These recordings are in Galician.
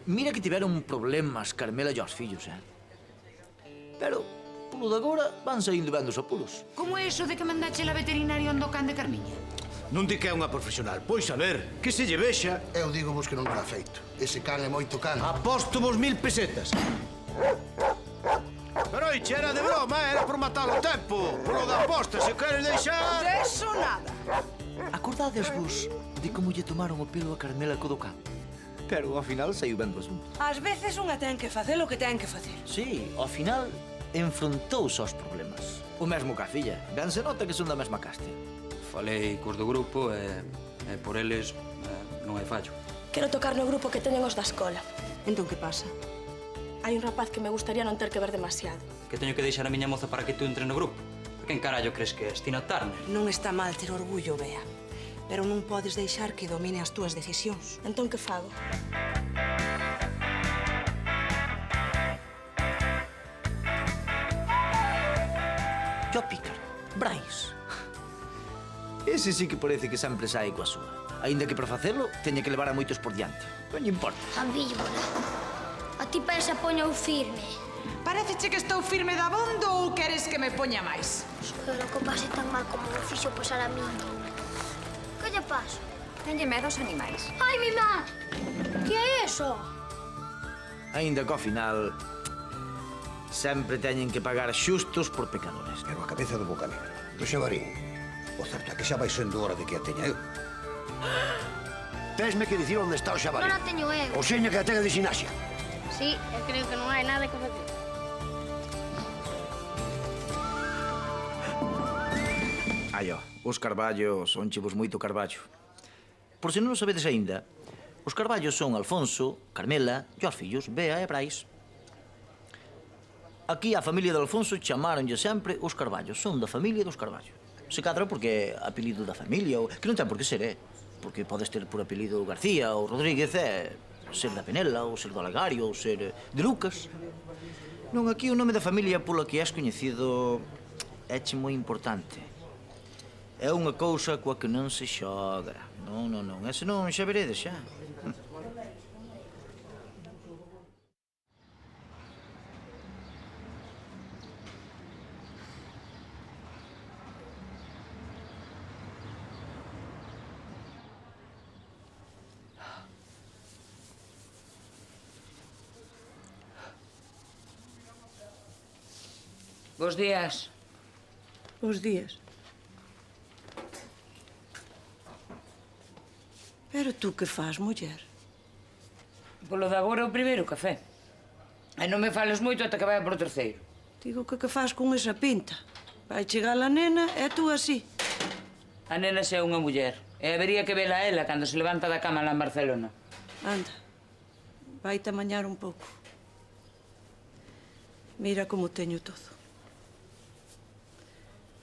Mira que tiveron problemas Carmela e os fillos, Pero, polo de agora, van saindo ben dos apuros. Como é iso de que mandache la veterinaria onde o can de Carmiña? Non di que é unha profesional. Pois a ver, que se lle vexa. Eu digo vos que non está feito. Ese can é moito can. Aposto vos 1000 pesetas. Pero iche, era de broma, era por matar o tempo. Polo da aposta, se queres deixar... Deso nada. Acordadesvos de como lle tomaron o pelo a Carmela co do can? Pero, ao final, saiu ben do asunto. Ás veces unha ten que facer o que ten que facer. Sí, ao final, enfrontouse aos problemas. O mesmo ca filla. Ben se nota que son da mesma caste. Falei cos do grupo e por eles non hai fallo. Quero tocar no grupo que teñen os da escola. Entón, que pasa? Hai un rapaz que me gustaría non ter que ver demasiado. Que teño que deixar a miña moza para que tú entre no grupo? A quen carallo crees que és? Tina Turner? Non está mal ter orgullo, Bea. Pero non podes deixar que domine as túas decisións. Entón, que fago? Yo pícaro. Brais. Ese sí que parece que sempre sai coa súa. Aínda que para facelo, teña que levar a moitos por diante. Non lle importa. Ambíbora. A ti parece poño firme. Paréceche que estou firme da bondo ou queres que me poña máis? Pero que pase tan mal como me fixo pasar a mí. Que lle pasa? Tenlle medo aos animais. Ai, mimá! Que é eso? Aínda que ao final sempre teñen que pagar xustos por pecadores. Pero a cabeza do boca negra, do xabarín. O certo é que xa vai sendo hora de que a teña eu. Tesme que dicir onde está o xabarín. Non a teño eu. O seña que a tenga de xinaxia. Sí, eu creo que non hai nada que facer. Ai, os carballos son chivos moito carballo. Por se non o sabedes aínda, os carballos son Alfonso, Carmela e os fillos Bea e Brais. Aquí a familia de Alfonso chamáronlle sempre os carballos. Son da familia dos carballos. Se cadra porque é apelido da familia, ou que non ten por que ser, porque podes ter por apelido García ou Rodríguez, ser da Penela, ou ser do Alegario, ou ser de Lucas. Non, aquí o nome da familia pola que és coñecido éche moi importante. É unha cousa coa que non se xoga. Non, ese non xa veredes, xa. Bos días. Bos días. Pero tú que fas, muller? Polo de agora o primeiro café. E non me fales moito ata que vaya por o terceiro. Digo que fas con esa pinta. Vai chegar a nena e tú así. A nena xa é unha muller. E habería que vela a ela cando se levanta da cama lá en Barcelona. Anda, vai-te amañar un pouco. Mira como teño todo.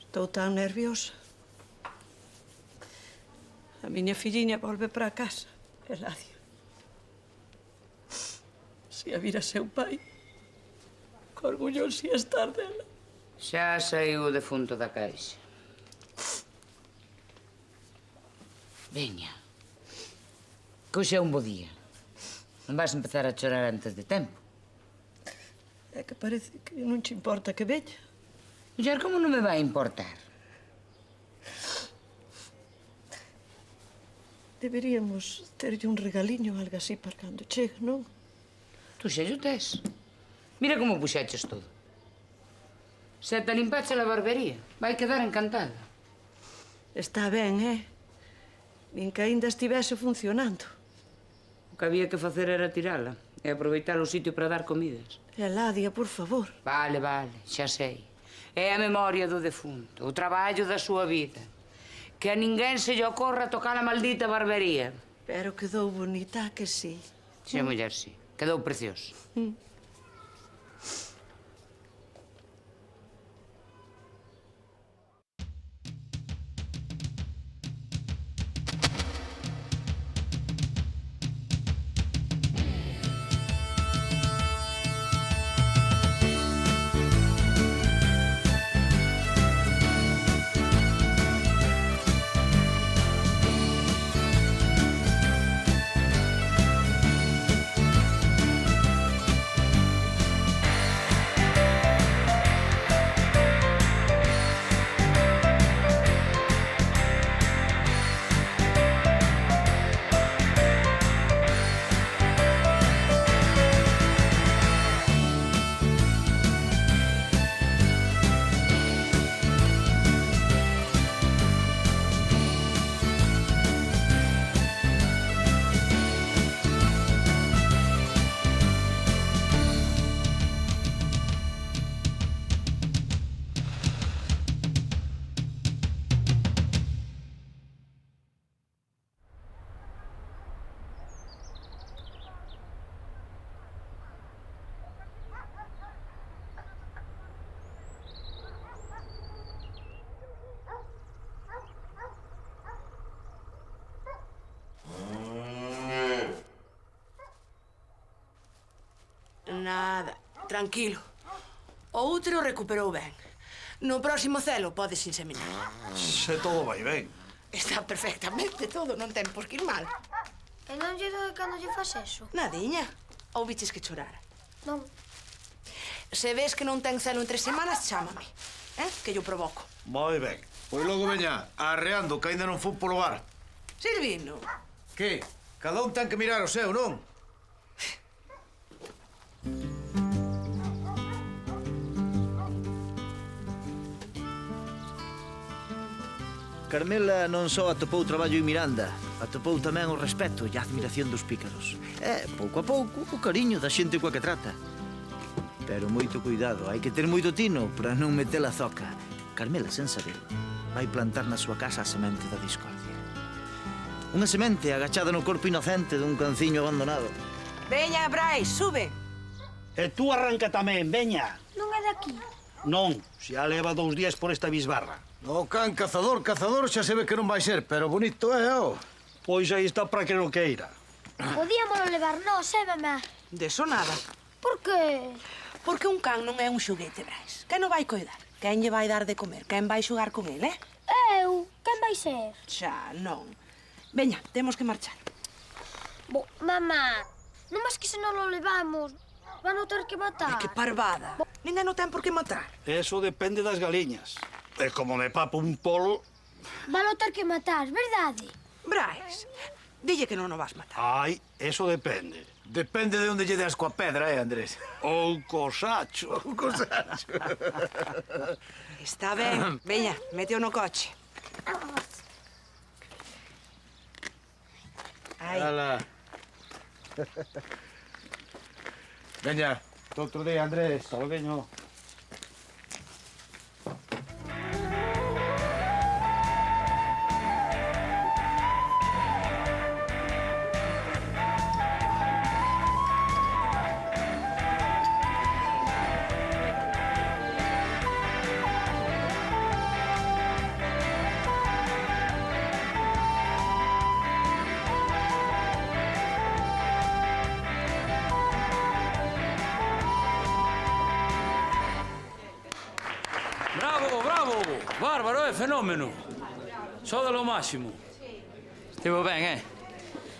Estou tan nerviosa. A miña filliña volve para casa, Eladia. Se a vira seu pai, que orgulloso ia estar dela. Xa saiu o defunto da caixa. Veña. Que hoxe é un bo día. Non vas empezar a chorar antes de tempo. É que parece que non te importa que veña. Muller, como non me vai importar? Deberíamos terlle un regaliño, algo así, para cando chegue, non? Tú xa o tes. Mira como puxaches todo. Se te limpache a barbería, vai quedar encantada. Está ben, Nin que aínda estivese funcionando. O que había que facer era tirala e aproveitar o sitio para dar comidas. Eladia, por favor. Vale, xa sei. É a memoria do defunto, o traballo da súa vida. Que a ninguén se lle ocorra tocar a maldita barbería. Pero quedou bonita, que sí. Sí, muller, sí. Quedou precioso. Tranquilo. O útero recuperou ben. No próximo celo podes inseminar. Se todo vai ben. Está perfectamente todo, non ten por que ir mal. E non lle doe cando lle faz eso? Nadiña. Ou biches que chorar? Non. Se ves que non ten celo en 3 semanas, chámame. Que yo provoco. Moi ben. Pois logo veña arreando que aínda non fun polo bar. Silvino. Que? Cada un ten que mirar o seu, non? Carmela non só atopou traballo en Miranda, atopou tamén o respeto e a admiración dos pícaros. E, pouco a pouco, o cariño da xente coa que trata. Pero moito cuidado, hai que ter moito tino para non meter a zoca. Carmela, sen saber, vai plantar na súa casa a semente da discordia. Unha semente agachada no corpo inocente dun canciño abandonado. Veña, Brais, sube. E tú arranca tamén, veña. Non é daqui. Non, xa leva 2 días por esta bisbarra. O can cazador xa se ve que non vai ser, pero bonito é, ó. Pois aí está para que non queira. Podíamolo levar nós, mamá? De eso nada. Por qué? Porque un can non é un xoguete, Brais. Quen o vai coidar? Quen lle vai dar de comer? Quen vai xogar con ele, Eu? Quen vai ser? Xa, non. Veña, temos que marchar. Mamá, non máis que se non lo levamos, van o ter que matar. Que parvada. Ninguén o ten por que matar. Eso depende das galiñas. E como me papo un polo... Van o ter que matar, verdade? Brais, dille que non o vas matar. Ai, eso depende. Depende de onde lle das coa pedra, Andrés? Ou co sacho. Un cosacho. Está ben. Veña, meteo no coche. Ai. Ala. Veña, outro día, Andrés. Hasta luego. Bravo, bravo! Bárbaro, é fenómeno. Só de lo máximo. Estivo ben,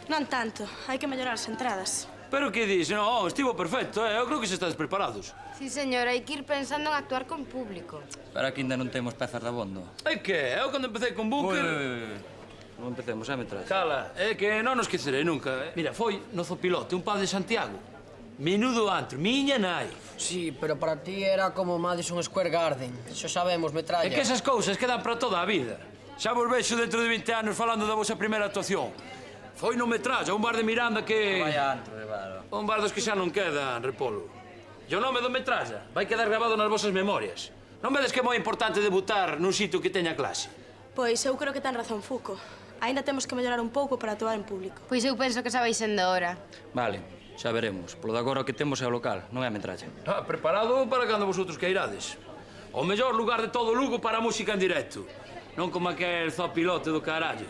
Non tanto, hai que mellorar as entradas. Pero que dis? No, estivo perfecto, Eu creo que se estades preparados. Sí, señor, hai que ir pensando en actuar con público. Pero aquí ainda non temos pezas de abondo. É que? Eu cando empecé con Búnker... Non empecemos, metralla. Cala, é que non nos esquecerei nunca. Mira, foi no Zopilote, un pub de Santiago. Menudo antro, miña nai. Sí, pero para ti era como Madison Square Garden. Xo sabemos, metralla. É que esas cousas quedan para toda a vida. Xa vos vexo dentro de 20 anos falando da vosa primeira actuación. Foi no Metralla, un bar de Miranda que... Vaya antro, claro. Un bar dos que xa non quedan, Repolo. E o nome do Metralla vai quedar grabado nas vosas memorias. Non vedes que é moi importante debutar nun sitio que teña clase? Pois eu creo que ten razón Fuco. Ainda temos que mellorar un pouco para actuar en público. Pois eu penso que xa vai sendo hora. Vale, xa veremos. Polo de agora o que temos é o local, non é a Metralla. Preparado para cando vosotros queirades. O mellor lugar de todo Lugo para a música en directo. Non como aquel Zopilote do carallo.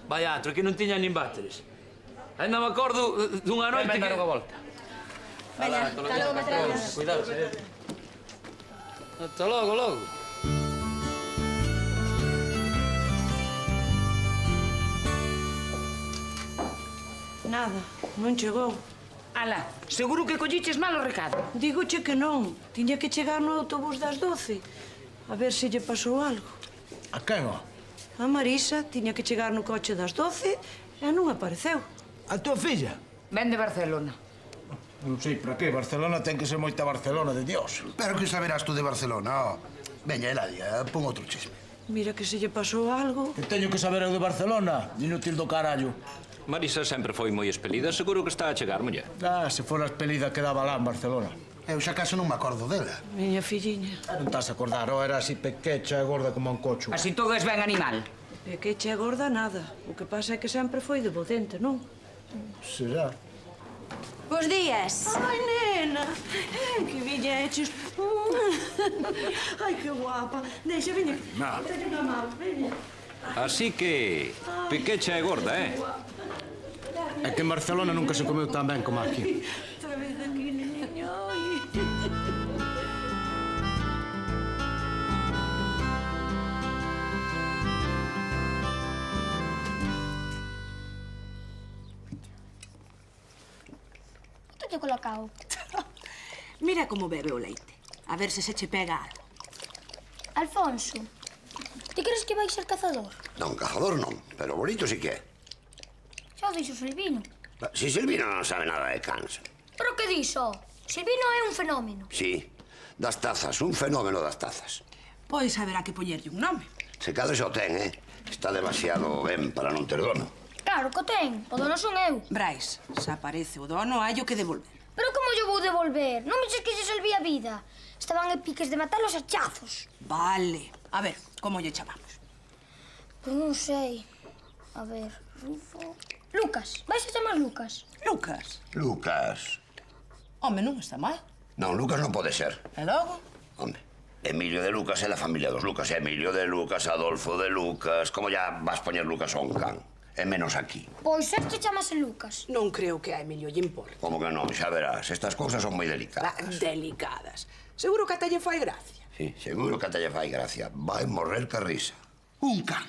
Vai antro, que non tiña nin váteres. Ainda me acordo dunha noite que... Ven, dar unha volta. Veña, hasta logo, Metralla. Cuidado, señor. Ata logo, logo. Nada, non chegou. Ala, seguro que colliches mal o recado. Dígoche que non. Tiña que chegar no autobús das 12. A ver se lle pasou algo. A quen, ó? A Marisa tiña que chegar no coche das 12 e non apareceu. A tua filla? Ven de Barcelona. Non sei para qué. Barcelona ten que ser moita Barcelona de Dios. Pero que saberás tú de Barcelona, ó. Veña, Eladia, pon outro chisme. Mira que se lle pasou algo. Que teño que saber eu de Barcelona, inútil do carallo. Marisa sempre foi moi espelida, seguro que está a chegar, muller. Se fora espelida quedaba lá en Barcelona. Eu xa caso non me acordo dela. Miña filliña. Non estás a acordar, ó, era así pequecha e gorda como un cocho. Así todo es ben animal. Pequecha e gorda nada. O que pasa é que sempre foi de bodente, non? Será? Bos días. Ai, nena, que viña eches. Ai, que guapa. Deixa, veña. Teño unha mão, veña. Así que... pequecha e gorda, É que en Barcelona nunca se comeu tan ben como aquí. Outra vez aquí, niño. Ai. leite colacao. Mira como bebe o leite. A ver se che pega algo. Alfonso, ti crees que vai ser cazador? Non, cazador non, pero bonito sí que é. Xa o dixo Silvino. Si Silvino non sabe nada de cans. Pero que dixo? Silvino é un fenómeno. Sí, das tazas, un fenómeno das tazas. Pois haberá que poñerlle un nome. Se cadre xa o ten, Está demasiado ben para non ter dono. Claro que o ten, o dono son eu. Brais, se aparece o dono, hallo que devolver. Pero como yo vou devolver? Non me dices que se salvía a vida. Estaban en piques de matar os hachazos. Vale. A ver, como lle chamamos? Pois non sei. A ver, Rufo... Lucas. Vais a chamar Lucas. Lucas? Lucas. Home, non está mal. Non, Lucas non pode ser. E logo? Home, Emilio de Lucas é da familia dos Lucas. Emilio de Lucas, Adolfo de Lucas... Como ya vas poñer Lucas a un can? E menos aquí. Pois este chamase Lucas. Non creo que a Emilio lle importe. Como que non? Xa verás, estas cousas son moi delicadas. Delicadas. Seguro que ata lle fai gracia. Sí, seguro que ata lle fai gracia. Vai morrer ca risa. Un can.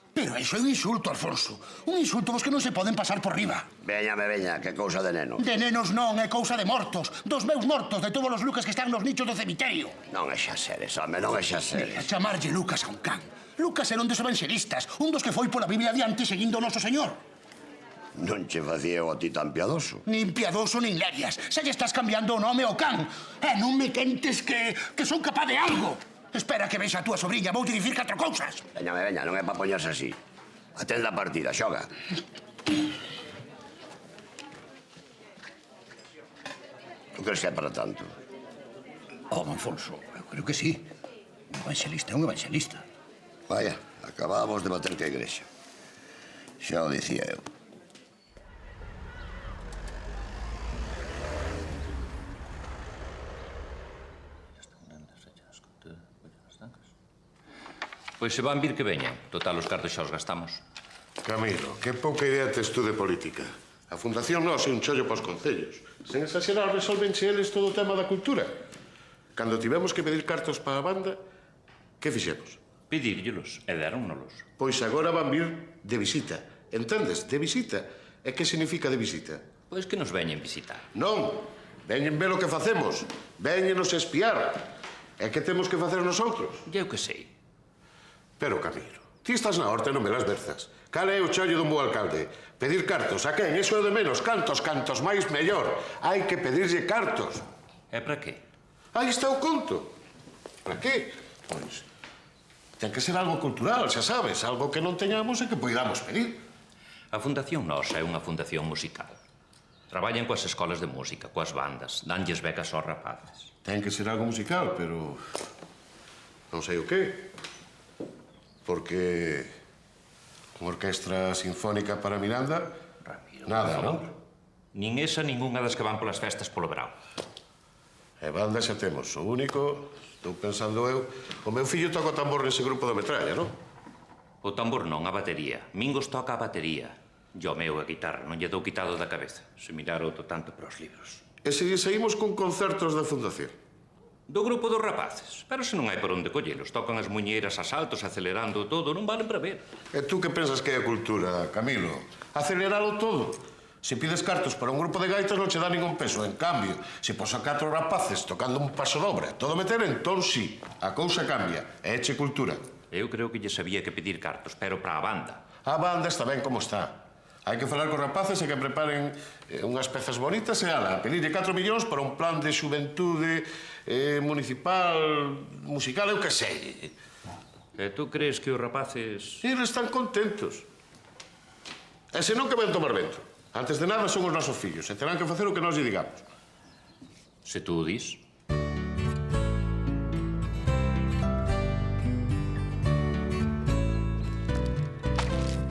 Pero eso é un insulto, Alfonso. Un insulto vos que non se poden pasar por riba. Veña, que cousa de neno. De nenos non, é cousa de mortos. Dos meus mortos, de todos os Lucas que están nos nichos do cemiterio. Non é xa seres, home, non é xa seres. Mira, chamarlle Lucas a un can. Lucas era un dos evangelistas, un dos que foi pola Biblia adiante seguindo o noso Señor. Non che facía a ti tan piadoso. Nin piadoso nin lerias. Xa lle estás cambiando o nome ao can. E non me quentes que son capaz de algo. Espera que vexa a túa sobriña, voulle dicir 4 cousas. Veña, non é para poñerse así. Atende a partida, xoga. Non crees que é para tanto? Home, Alfonso, eu creo que sí. Un evangelista é un evangelista. Vaya, acabábamos de bater que a igrexa. Xa o dicía eu. Pois se van vir que veñan. Total, os cartos xa os gastamos. Camilo, que pouca idea tes tú de política. A Fundación Nós é un chollo pos concellos. Sen exagerar, resolvenche eles todo o tema da cultura. Cando tivemos que pedir cartos para a banda, que fixemos? Pedírllelos, e deronnolos. Pois agora van vir de visita. Entendes? De visita. E que significa de visita? Pois que nos veñen visitar. Non, veñen ver o que facemos. Veñenos espiar. E que temos que facer nosotros? Eu que sei. Pero, Camilo, ti estás na horta e non me las berzas. Cal é o chollo dun bo alcalde? Pedir cartos. A quen? Iso é o de menos. Cantos máis, mellor. Hai que pedirlle cartos. E para qué? Aí está o conto. Para qué? Pois, ten que ser algo cultural, xa sabes. Algo que non teñamos e que poidamos pedir. A Fundación Nós é unha fundación musical. Traballan coas escolas de música, coas bandas, danlles becas aos rapaces. Ten que ser algo musical, pero... non sei o qué. Porque unha orquestra sinfónica para Miranda, Ramiro, nada, non? Nin esa, ninguna das que van polas festas polo verão. E banda xa temos. O único, estou pensando eu, o meu fillo toca o tambor nese grupo da metralla, non? O tambor non, a batería. Mingos toca a batería. E o meu a guitarra, non lle dou quitado da cabeza. Se mirar outro tanto para os libros. E se saímos con concertos da Fundación? Do grupo dos rapaces. Pero se non hai por onde collelos. Tocan as muñeiras a saltos, acelerando todo. Non valen para ver. E tú que pensas que é a cultura, Camilo? Aceleralo todo. Se pides cartos para un grupo de gaitas non che dá ningún peso. En cambio, se pos a 4 rapaces tocando un paso dobre, todo meter, entón sí. A cousa cambia. E eche cultura. Eu creo que lle sabía que pedir cartos, pero para a banda. A banda está ben como está. Hai que falar con rapaces e que preparen unhas pezas bonitas e ala, a pedirle 4 millóns para un plan de xuventude municipal, musical, eu que sei. E tú crees que os rapaces... Eles están contentos. E senón que ven tomar vento. Antes de nada son os nosos fillos e terán que facer o que nós lle digamos. Se tú dis...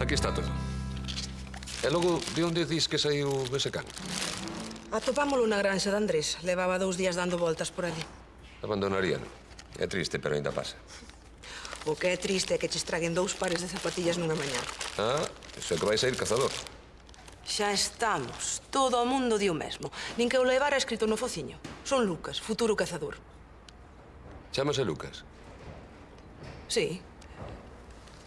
Aquí está todo. E logo, de onde dis que saiu ese can? Atopámolo na granxa de Andrés. Levaba 2 días dando voltas por ali. Abandonaríano. É triste, pero ainda pasa. O que é triste é que che estraguen 2 pares de zapatillas nunha mañá. Ah, iso é que vais a ir cazador. Xa estamos. Todo o mundo di o mesmo. Nin que o levara escrito no fociño. Son Lucas, futuro cazador. Chámase Lucas. Sí.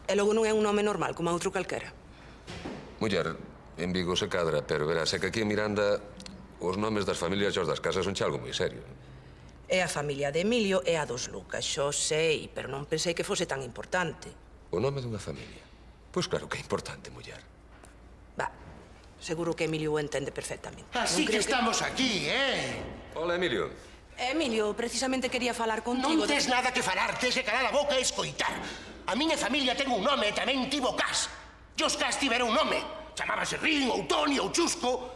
E logo non é un nome normal, como a outro calquera. Muller, en Vigo se cadra, pero verás, é que aquí en Miranda os nomes das familias e os das casas son algo moi serio. É a familia de Emilio e a dos Lucas, xo sei, pero non pensei que fose tan importante. O nome dunha familia? Pois claro que é importante, muller. Va, seguro que Emilio o entende perfectamente. Así que estamos aquí, eh? Hola, Emilio. Emilio, precisamente quería falar contigo... Non tes nada que falar, tes que calar a boca e escoitar. A miña familia ten un nome e tamén tivo Cas. E os Cas tiveron un nome. Chamábase Rin, ou Toni, ou Chusco.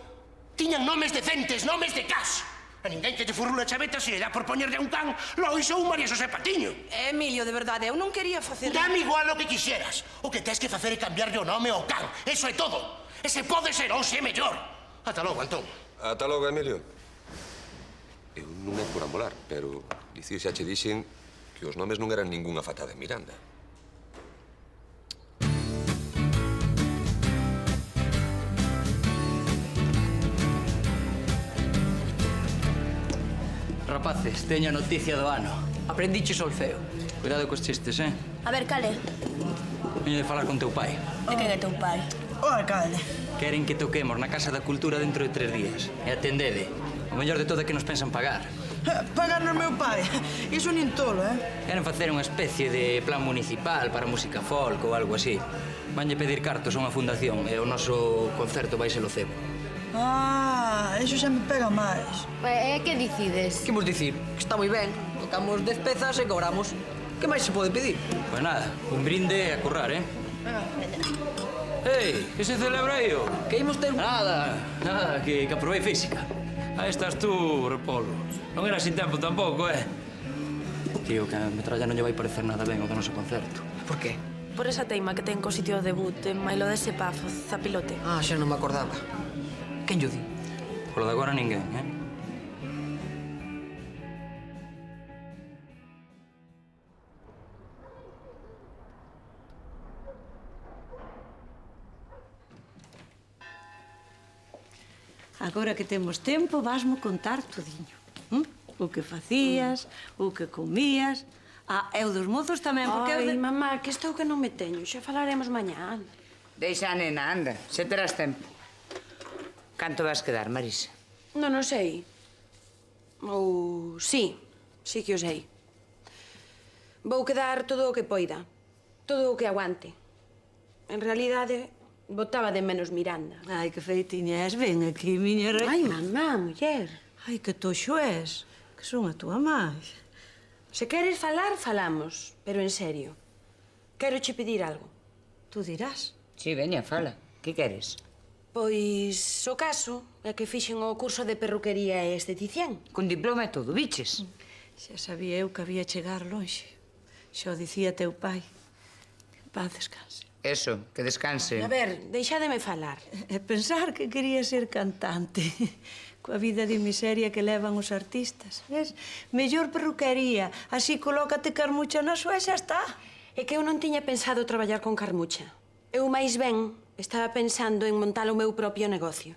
Tiñan nomes decentes, nomes de Cas. A ninguén que lle furrula a chaveta se lle dá por poñerlle a un can Lois ou María Xosé Patiño. Emilio, de verdade, eu non quería facer... Dame igual o que quixeras. O que tes que facer é cambiarlle o nome ao can. Eso é todo. E se pode ser hoxe é mellor. Ata logo, Antón. Ata logo, Emilio. Eu non é por amolar, pero dicir xa che dixen que os nomes non eran ningunha fatada en Miranda. Rapaces, teño a noticia do ano. Aprendiche solfeo. Cuidado cos chistes, eh? A ver, cale. Veño de falar con teu pai. E quen é teu pai? O alcalde. Queren que toquemos na Casa da Cultura dentro de 3 días. E atendede. O mellor de todo é que nos pensan pagar. Pagar no meu pai. Iso nin tolo, eh? Queren facer unha especie de plan municipal para música folk ou algo así. Vanlle pedir cartos a unha fundación e o noso concerto vai ser o cebo. Ah, iso xa me pega máis. E que decides? Que vos dicir? Que está moi ben. Tocamos 10 pezas e cobramos. Que máis se pode pedir? Pois nada, un brinde a currar, eh? Ei, que se celebra aí? Que imos ter... Nada, que aprobei física. Aí estás tú, Repolo. Non era sin tempo tampouco, eh? Tío, que a metralla non lle vai parecer nada ben o do noso concerto. Por qué? Por esa teima que ten co sitio de debut en Mailo de Sepafo, Zapilote. Ah, xa non me acordaba. Quen yo di? Polo de agora ninguén, eh? Agora que temos tempo, vasmo contar todiño. O que facías, o que comías... Ah, e o dos mozos tamén, porque... Ai, mamá, que estou que non me teño. Xa falaremos mañá. Deixa a nena, anda. Se terás tempo. Canto vas quedar, Marisa? Non o sei. Ou... sí que o sei. Vou quedar todo o que poida. Todo o que aguante. En realidade, botaba de menos Miranda. Ai, que feitiña és. Ven aquí, miña rei. Ai, mamá, muller. Ai, que toxo és. Que son a túa máis. Se queres falar, falamos. Pero en serio. Quero che pedir algo. Tú dirás. Sí, veña, fala. Que queres? Pois o caso é que fixen o curso de perruquería e esteticien. Con diploma e todo, biches? Xa sabía eu que había chegar lonxe. Xa o dicía teu pai. Que en paz descanse. Eso, que descanse. A ver, deixádeme falar. E pensar que quería ser cantante. Coa vida de miseria que levan os artistas. Ves? Mellor perruquería. Así colócate Carmucha na súa e xa está. É que eu non tiña pensado traballar con Carmucha. Eu máis ben estaba pensando en montar o meu propio negocio.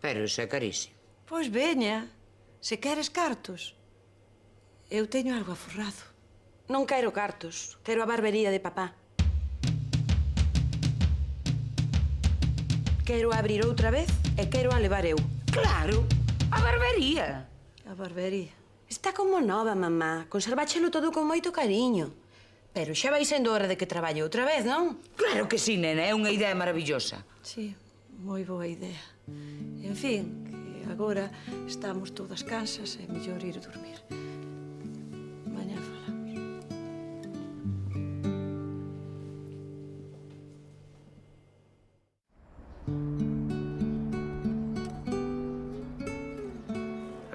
Pero iso é carísimo. Pois veña, se queres cartos. Eu teño algo aforrado. Non quero cartos, quero a barbería de papá. Quero abrir outra vez e quero a levar eu. Claro, a barbería. A barbería. Está como nova, mamá. Conserváchelo todo con moito cariño. Pero xa vai sendo hora de que traballe outra vez, non? Claro que sí, nena, é unha idea maravillosa. Sí, moi boa idea. En fin, que agora estamos todas cansas e mellor ir dormir. Mañá falamos.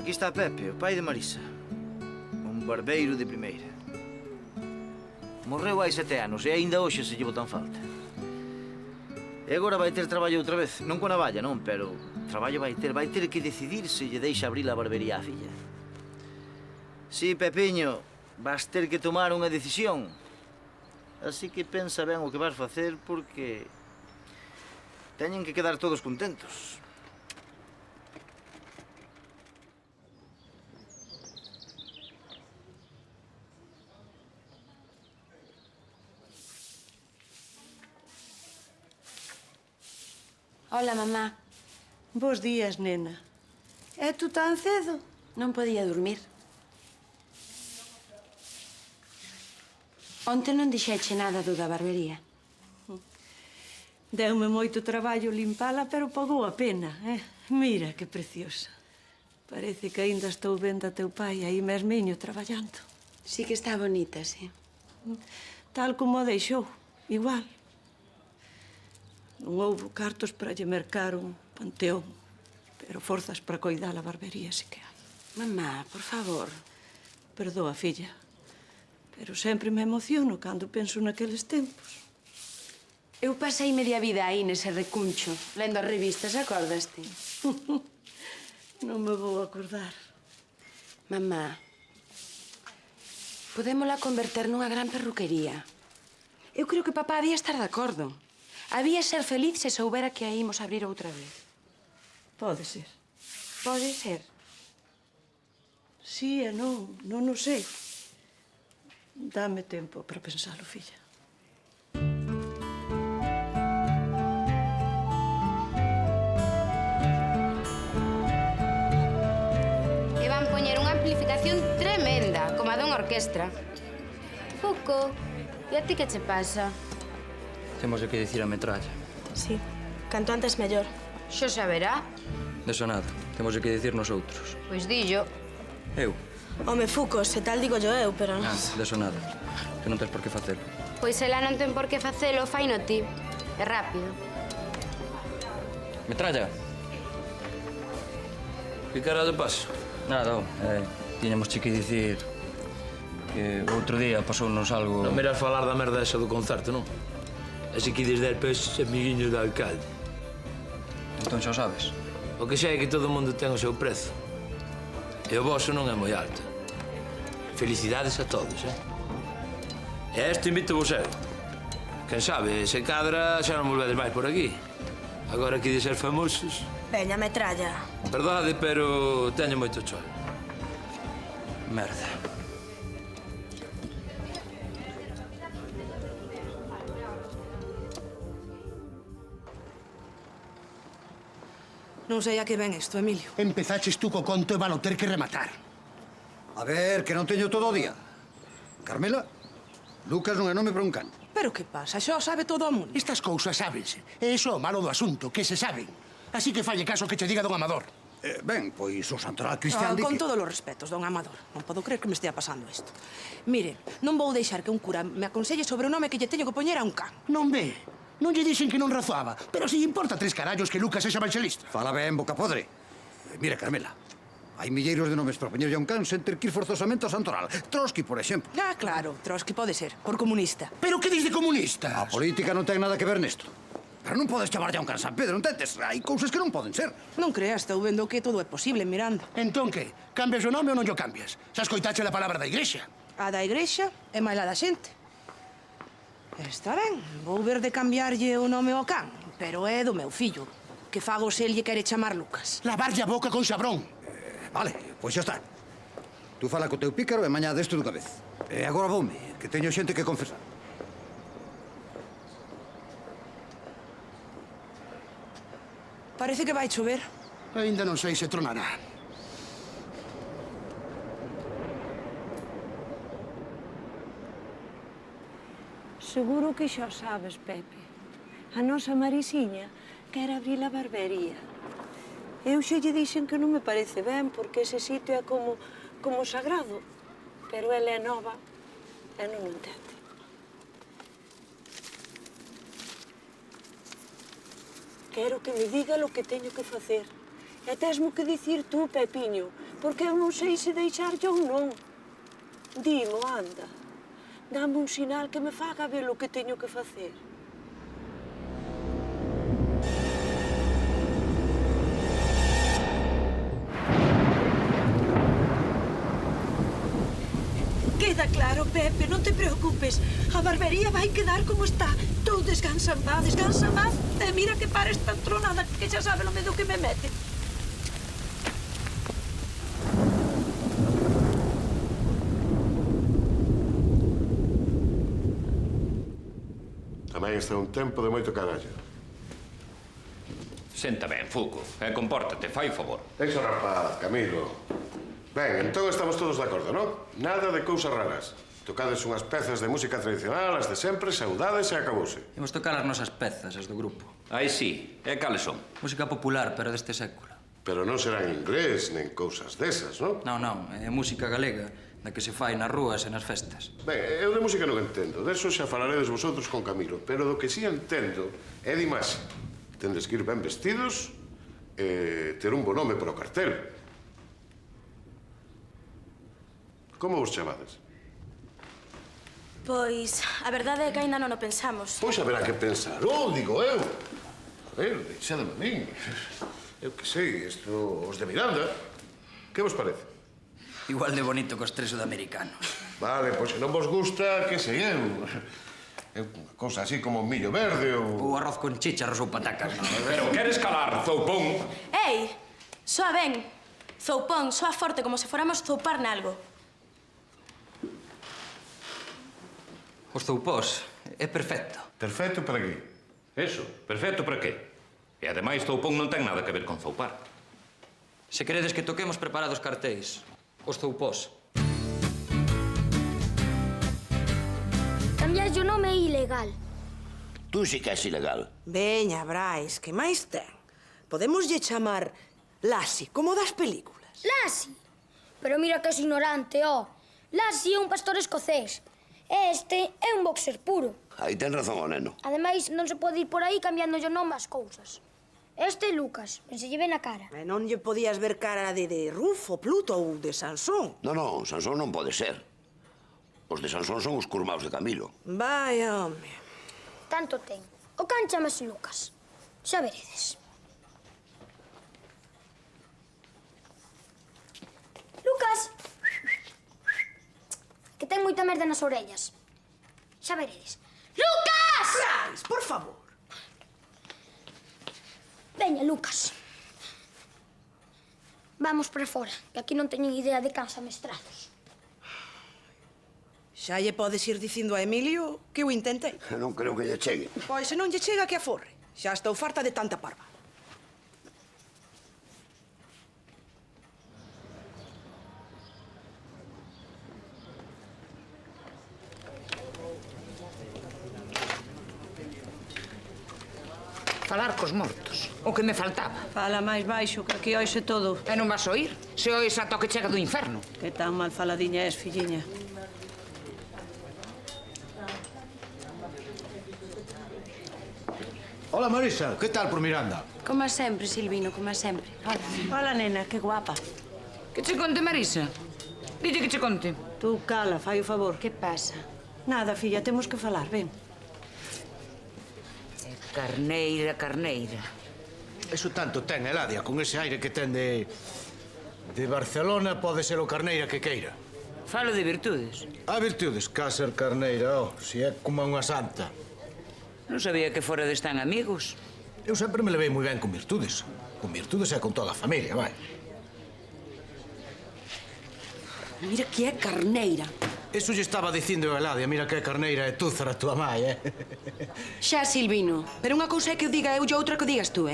Aquí está Pepe, o pai de Marisa. Un barbeiro de primeira. Morreu hai 7 anos e aínda hoxe se lle botan falta. E agora vai ter traballo outra vez. Non con navalla, non, pero traballo vai ter. Vai ter que decidir se lle deixa abrir a barbería á filla. Si, Pepiño, vas ter que tomar unha decisión. Así que pensa ben o que vas facer porque teñen que quedar todos contentos. Hola, mamá. Bos días, nena. É tú tan cedo? Non podía dormir. Onte non dixeche nada do da barbería. Deu-me moito traballo limpala, pero pagou a pena, Mira que preciosa. Parece que aínda estou vendo a teu pai aí mesmiño traballando. Sí que está bonita, sí. Tal como a deixou, igual. Non houbo cartos para lle mercar un panteón, pero forzas para coidar a barbería sí que hai. Mamá, por favor. Perdoa, filla, pero sempre me emociono cando penso naqueles tempos. Eu pasei media vida aí nese recuncho, lendo as revistas, acordaste? Non me vou acordar. Mamá, podémola converter nunha gran perruquería. Eu creo que papá había estar de acordo. Había ser feliz se soubera que a imos abrir outra vez. Pode ser. Pode ser. Sí e non o sei. Dame tempo para pensalo, filla. E van poñer unha amplificación tremenda, como a dunha orquestra. Fuco, e a ti que che pasa? Temos que dicir a metralla. Sí, canto antes mellor. Xo saberá. Deso nada, temos que dicir nosotros. Pois dillo. Eu? Home, Fuco, se tal digo yo eu, pero... Deso nada, que non tens por que facelo. Pois ela non ten por que facelo, faino ti. É rápido. Metralla. Que carallo pasa? Nada, tiñamos que dicir que outro día pasounos algo... Non miras falar da merda esa do concerto, non? Así que desde el pés amiguinho do alcalde. Entón xa o sabes. O que xa é que todo o mundo ten o seu prezo. E o vosso non é moi alto. Felicidades a todos, E a isto invito-vos eu. Quen sabe, se cadra xa non volvedes máis por aquí. Agora que de ser famosos... Veña, metralla. Perdade, pero teño moito chol. Merda. Non sei a que ven isto, Emilio. Empezaches tú co conto e valo ter que rematar. A ver, que non teño todo o día. Carmela, Lucas non é nome para un can. Pero que pasa? Xo sabe todo o mundo. Estas cousas sábense. E iso é o malo do asunto, que se saben. Así que falle caso que che diga don Amador. Ben, pois o santoral cristián di Con que... todos os respetos, don Amador. Non podo creer que me estea pasando isto. Mire, non vou deixar que un cura me aconselle sobre o nome que lle teño que poñer a un can. Non ve. Non lle dixen que non razoaba, pero si importa 3 carallos que Lucas sexa evangelista. Fala ben, boca podre. Mira, Carmela, hai milleiros de nomes para poñerlle a un can sen ter que ir forzosamente ao santoral. Trotsky, por exemplo. Claro, Trotsky pode ser, por comunista. Pero que dis de comunista? A política non ten nada que ver nesto. Pero non podes chamarlle a un can San Pedro, ententes? Hai cousas que non poden ser. Non creas, estou vendo que todo é posible, Miranda. Entón que? Cambias o nome ou non o cambias? Xa escoitache a palabra da igrexa? A da igrexa é máis la da xente. Está ben, vou ver de cambiarlle o nome ao can, pero é do meu fillo, que fago se el lle quere chamar Lucas. Lavarlle a boca con xabrón. Vale, pois xa está. Tú fala co teu pícaro e mañá desto dunha vez. E agora voume, que teño xente que confesar. Parece que vai chover. Ainda non sei se tronará. Seguro que xa sabes, Pepe. A nosa Marisiña quere abrir a barbería. Eu xa lle dixen que non me parece ben, porque ese sitio é como sagrado. Pero ela é nova e non o entende. Quero que me diga o que teño que facer. E tesmo que dicir tú, Pepiño, porque eu non sei se deixarlle ou non. Dimo, anda. Dame un sinal que me faga ver o que teño que facer. Queda claro, Pepe, non te preocupes. A barbería vai quedar como está. Tú descansa en paz, descansa en paz. E mira que para esta tronada que xa sabe o medo que me mete. Tamén está un tempo de moito carallo. Senta ben, Fuco, e compórtate, fai o favor. Eso, rapaz, Camilo. Ben, entón estamos todos de acordo, non? Nada de cousas raras. Tocades unhas pezas de música tradicional, as de sempre, saudades e acabouse. Imos tocar as nosas pezas, as do grupo. Aí sí, e cales son? Música popular, pero deste século. Pero non serán inglés, nen cousas desas, non? Non, é música galega, da que se fai nas rúas e nas festas. Ben, eu de música non entendo. Deso xa falaredes vosotros con Camilo. Pero do que sí entendo é de imaxe. Tendes que ir ben vestidos e ter un bo nome para o cartel. Como vos chamades? Pois, a verdade é que aínda non o pensamos. Pois haberá que pensar, digo eu. A ver, deixademe a min. Eu que sei, isto os de Miranda. Que vos parece? Igual de bonito que os tres sudamericanos. Vale, pois se non vos gusta, que sei eu. Eu, unha cousa así como millo verde ou... Ou arroz con chícharos ou patacas, non? Pero queres calar, zoupón? Ei, soa ben. Zoupón, soa forte, como se fóramos zoupar nalgo. Os zoupós é perfecto. Perfecto para qué? Eso, perfecto para qué? E ademais zoupón non ten nada que ver con zoupar. Se queredes que toquemos preparados cartéis, os zoupós. Cambiarlle o nome é ilegal. Tú sí que és ilegal. Veña, Brais, que máis ten? Podemoslle chamar Lassie, como das películas. Lassie? Pero mira que és ignorante, ó. Lassie é un pastor escocés. E este é un boxer puro. Aí ten razón o neno. Ademais, non se pode ir por aí cambiando o nome ás cousas. Este é Lucas, se lle ve na cara. E non lle podías ver cara de Rufo, Pluto ou de Sansón. Non, Sansón non pode ser. Os de Sansón son os curmaos de Camilo. Vai, home. Tanto ten. O can chamase Lucas. Xa veredes. Lucas! Que ten moita merda nas orellas. Xa veredes. Lucas! Brais, por favor. Veña, Lucas. Vamos para fora, que aquí non teñen idea de cans amestrados. Xa lle podes ir dicindo a Emilio que o intentei. Non creo que lle chegue. Pois se non lle chega que aforre. Xa estou farta de tanta parva. Falar cos mortos. O que me faltaba. Fala máis baixo, que aquí oixe todo. E non vas oír? Se oís ata o que chega do inferno. Que tan mal faladiña és, filliña. Hola, Marisa. Que tal por Miranda? Como sempre, Silvino, como sempre. Hola. Hola, nena, que guapa. Que che conte, Marisa? Dille que che conte. Tú cala, fai o favor. Que pasa? Nada, filla, temos que falar, ven. Carneira, carneira. Eso tanto ten, Eladia, con ese aire que ten de Barcelona, pode ser o Carneira que queira. Falo de virtudes. A virtudes, cá ser Carneira, si é como unha santa. Non sabía que fora de tan amigos. Eu sempre me levei moi ben con virtudes. Con virtudes e con toda a familia, vai. Mira que é Carneira. Eso lle estaba dicindo a Eladia, mira que é Carneira e túzara a tua mai, Xa, Silvino, pero unha cousa é que o diga eu e outra que o digas tú,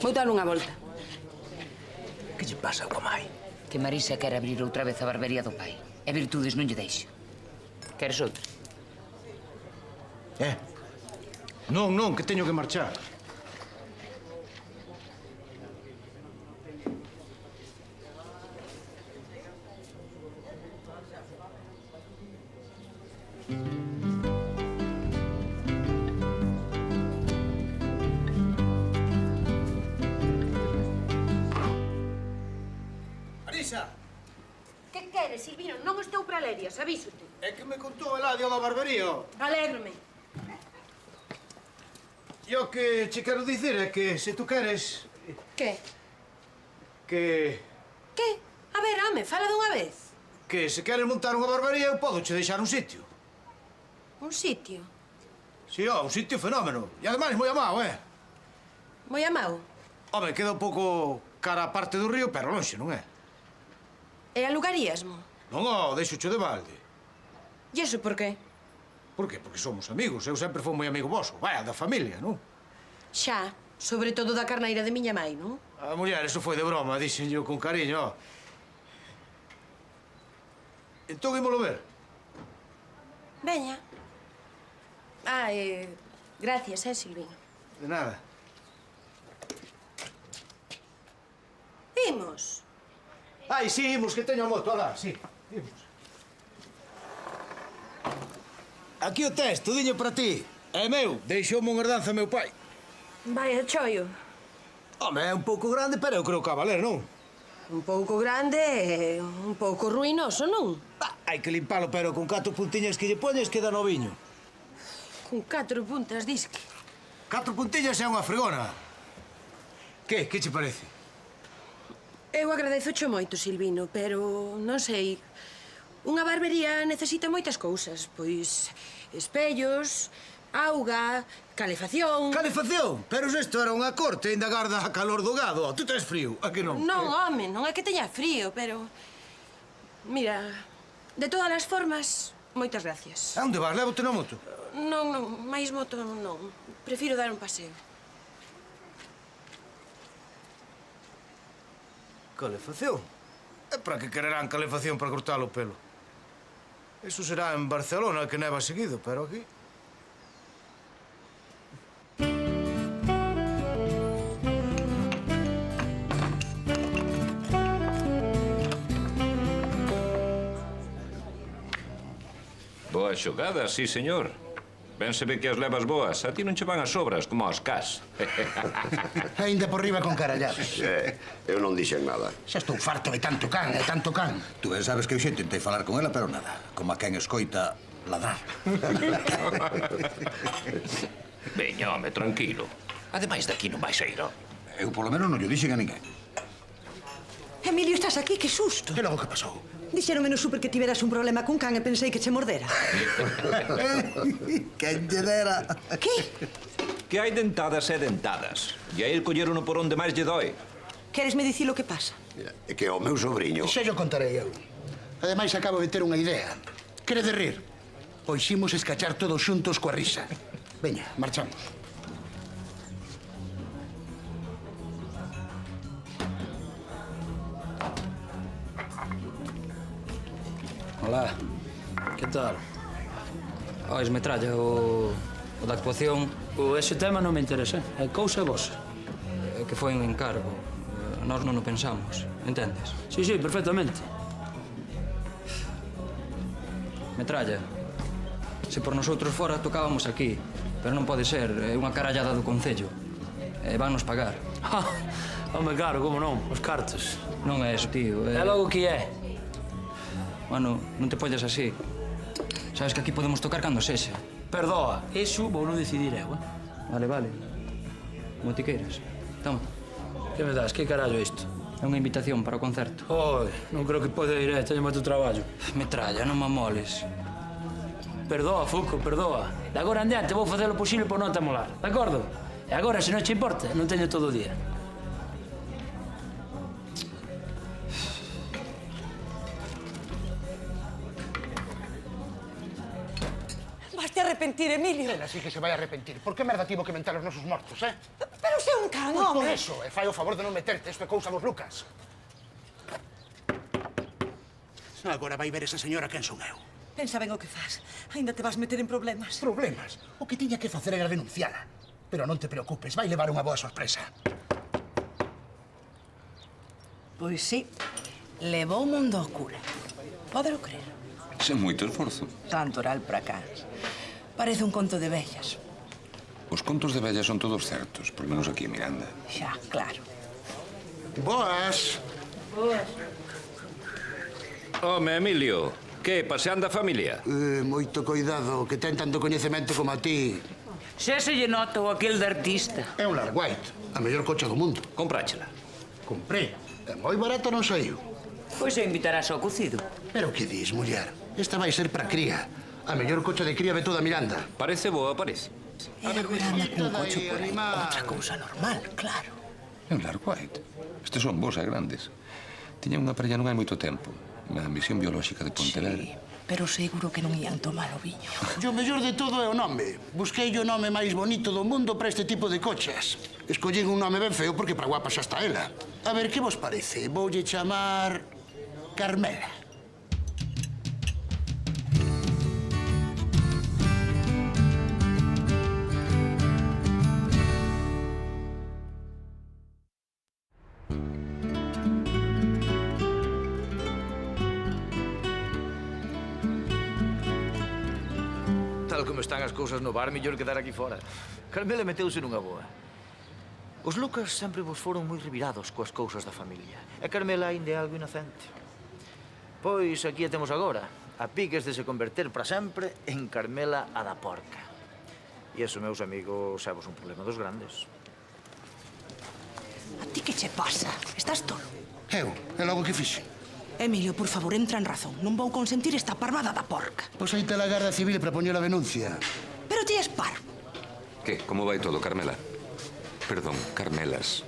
Vou dar unha volta. Que lle pasa ao mai? Que Marisa quer abrir outra vez a barbería do pai. E virtudes non lle deixa. Queres outra? Non, que teño que marchar. Marisa! Que queres, Silvino? Non estou para lerias, avísote. É que me contou Eladia da barbería. Alégrome. E o que che quero dicir é que se tú queres... Que? Que A ver, home, fala dunha vez. se queres montar unha barbería, eu podo che deixar un sitio. Un sitio? Si, un sitio fenómeno. E ademais moi amado, Moi amado. Home, queda un pouco cara a parte do río, pero lonxe, non é? E alugaríasmo? Non, deixo-cho de balde. E iso por qué? Por qué? Porque somos amigos. Eu sempre fui moi amigo voso. Vai, da familia, non? Xa, Sobre todo da carneira de miña mai, non? A muller, eso foi de broma, dixenllo con cariño, ó. Entón, ímolo ver. Veña. Gracias, Silvino. De nada. Imos. Ai, sí, imos, que teño a moto, alá, sí, imos. Aquí o tes, tudiño para ti. É meu, deixoume unha herdanza meu pai. Vaya choio. Home, é un pouco grande, pero eu creo que a valer, non? Un pouco grande e un pouco ruinoso, non? Hai que limpalo, pero con 4 puntiñas que lle poñes queda noviño. Con 4 puntas, disque. 4 puntiñas é unha fregona. Que che parece? Eu agradezocho moito, Silvino, pero non sei. Unha barbería necesita moitas cousas, pois espellos, auga, calefacción... Calefacción? Pero isto era unha corte, ainda garda a calor do gado. Tú tes frío, a que non? Non, home, non é que teña frío, pero... Mira, de todas as formas, moitas gracias. A onde vas? Lévote na moto? Non, máis moto non. Prefiro dar un paseo. Calefacción? E para que quererán calefacción para cortar o pelo? Eso será en Barcelona, que neva seguido, pero aquí... Boa xogada, sí, señor. Ben se ve que as levas boas. A ti non che van as sobras, como aos cas. Ainda por riba con caralladas. Eu non dixen nada. Xa estou farto de tanto can, e tanto can. Tú ben sabes que eu xa intentei falar con ela, pero nada. Como a quen escoita ladrar. Veña, home, tranquilo. Ademais, daqui non vai sair, ó. Eu, polo menos, non lle dixen a ninguén. Emilio, estás aquí? Que susto. Que logo que pasou? Dixeronme no súper que tiveras un problema cun can e pensei que che mordera. Quen lle dera? Que? Que hai dentadas e dentadas. E a el collerono por onde máis lle dói. Queresme dicir o que pasa? É que o meu sobrinho... Xa yo contarei eu. Ademais, acabo de ter unha idea. Queredes rir? Pois imos escachar todos xuntos coa risa. Veña, marchamos. Hola, que tal? Ois, metralla, o da actuación... Ese tema non me interesa, é cousa vosa. É que foi un encargo. Nós non o pensamos, entendes? Sí, perfectamente. Metralla, se por nosotros fora tocábamos aquí, pero non pode ser, é unha carallada do Concello. E vannos pagar. Home, claro, como non, os cartos. Non é eso, tío. É logo que é. Mano, non te pollas así. Sabes que aquí podemos tocar cando sexa. Perdoa, eso vou non decidir eu, eh? Vale. Como ti queiras. Toma. Que me das? Que carallo é isto? É unha invitación para o concerto. Oi, non creo que pode ir, teño moito traballo. Metralla, non me amoles. Perdoa, Fuco, perdoa. De agora en diante vou facer o posible por non te amolar, de acordo? E agora, se non che importa, non teño todo o día. Vaste arrepentir, Emilio. Ela sí que se vai arrepentir. Por que merda tivo que mentar os nosos mortos, eh? Pero se é un can, Pois por home. eso, e fai o favor de non meterte. Isto é cousa dos Lucas. Agora vai ver esa señora quen son eu. Pensa ben o que faz. Ainda te vas meter en problemas. Problemas? O que tiña que facer era denunciala. Pero non te preocupes, vai levar unha boa sorpresa. Pois sí, levou o mundo ao cura. Pódelo creer. Sen moito esforzo. Tanto oral para cá. Parece un conto de vellas. Os contos de vellas son todos certos, por menos aquí en Miranda. Xa, claro. Boas. Home, Emilio, que, paseando a familia? Moito coidado, que ten tanto coñecemento como a ti. Xa se lle nota o aquel de artista. É un Larguite, a mellor cocha do mundo. Compráchela. Compré. E moi barata non saiu. Pois eu invitarás ao cocido. Pero que dis, muller? Esta vai ser para cría. A mellor cocha de cría de toda Miranda. Parece boa, parece. E agora anda cun coche por aí. Outra cousa normal, claro. É un Larguite. Estes son bons e grandes. Tiña unha parella non hai moito tempo. Na misión biolóxica de Pontevedra. pero seguro que non ían tomar o viño. E o mellor de todo é o nome. Busquei o nome máis bonito do mundo para este tipo de cochas. Escollín un nome ben feo porque para guapa xa está ela. A ver, que vos parece? Voulle chamar Carmela. Tal como están as cousas no bar, mellor quedar aquí fora. Carmela meteuse nunha boa. Os Lucas sempre vos foron moi revirados coas cousas da familia. E Carmela ainda é algo inocente. Pois aquí a temos agora, a piques de se converter para sempre en Carmela a da porca. E eso, meus amigos, é vos un problema dos grandes. A ti que che pasa? Estás tolo? Eu? E logo que fixe? Emilio, por favor, entra en razón. Non vou consentir esta parvada da porca. Pois aí te la Garda Civil para poñer a denuncia. Pero ti es par. Que? Como vai todo, Carmela? Perdón, Carmelas.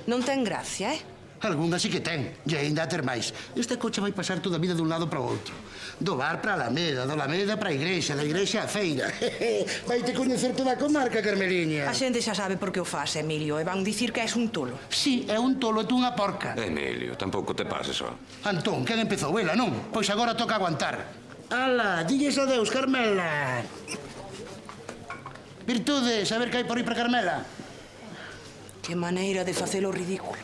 Non ten gracia, eh? Algunha sí que ten, e ainda a ter máis. Esta cocha vai pasar toda a vida dun lado para o outro. Do bar para a Alameda, do Alameda para a igrexa, da igrexa á feira. Vai-te coñecer toda a comarca, Carmeliña. A xente xa sabe por que o faz, Emilio, e van dicir que és un tolo. Sí, é un tolo e tú unha porca. Emilio, tampouco te pases, ó. Antón, quen empezou? Ela, non? Pois agora toca aguantar. Ala, dilles adeus, Carmela. Virtudes, a ver que hai por aí para Carmela. Que maneira de facelo ridículo.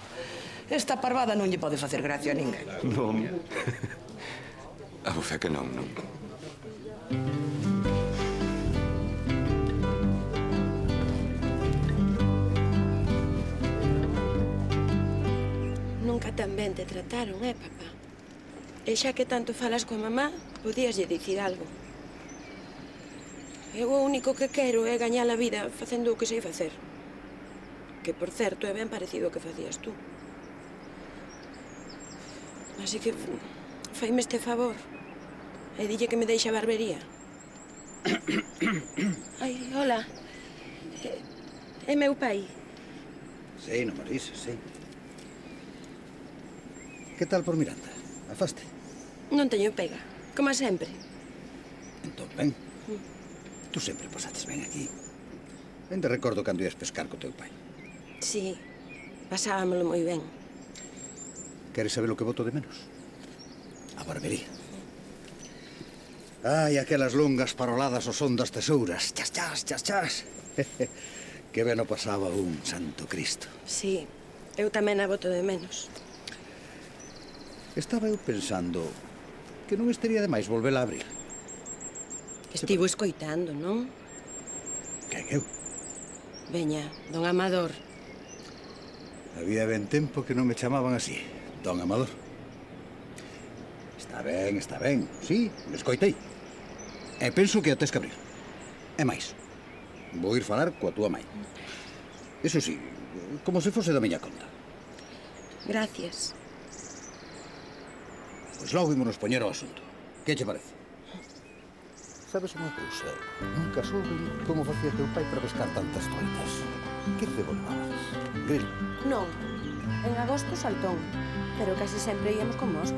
Esta parvada non lle pode facer gracia a ninguén. Non. A bufé que non, non. Nunca tan ben te trataron, papá? E xa que tanto falas coa mamá, podíaslle dicir algo. Eu o único que quero é gañar a vida facendo o que sei facer. Que, por certo, é ben parecido ao que facías tú. Así que faime este favor e dille que me deixe a barbería. Ai, hola. É meu pai. Sí, no Marisa, sí. Que tal por Miranda? Afaste? Non teño pega, como sempre. Entón, ben. Tú sempre pasates ben aquí. Ben te recordo cando ias pescar co teu pai. Sí, pasábamelo moi ben. Queres saber o que boto de menos? A barbería. Ai, aquelas longas paroladas ao son das tesouras. Chas, chas, chas, chas. Que ben o pasaba un santo Cristo. Sí, eu tamén a boto de menos. Estaba eu pensando que non estaría de máis volvela a abrir. Estivo escoitando, non? Quen eu? Veña, don Amador. Había ben tempo que non me chamaban así. Don Amador. Está ben. Sí, me escoitei. E penso que a tes que abrir. E máis, vou ir falar coa túa mãe. Eso sí, como se fose da miña conta. Gracias. Pois logo ímonos poñer ao asunto. Que che parece? Sabes unha cousa? Nunca soube como facía teu pai para pescar tantas troitas. Que cebo levabades? Grilo? Non, en agosto saltón, pero casi sempre íamos con mosca.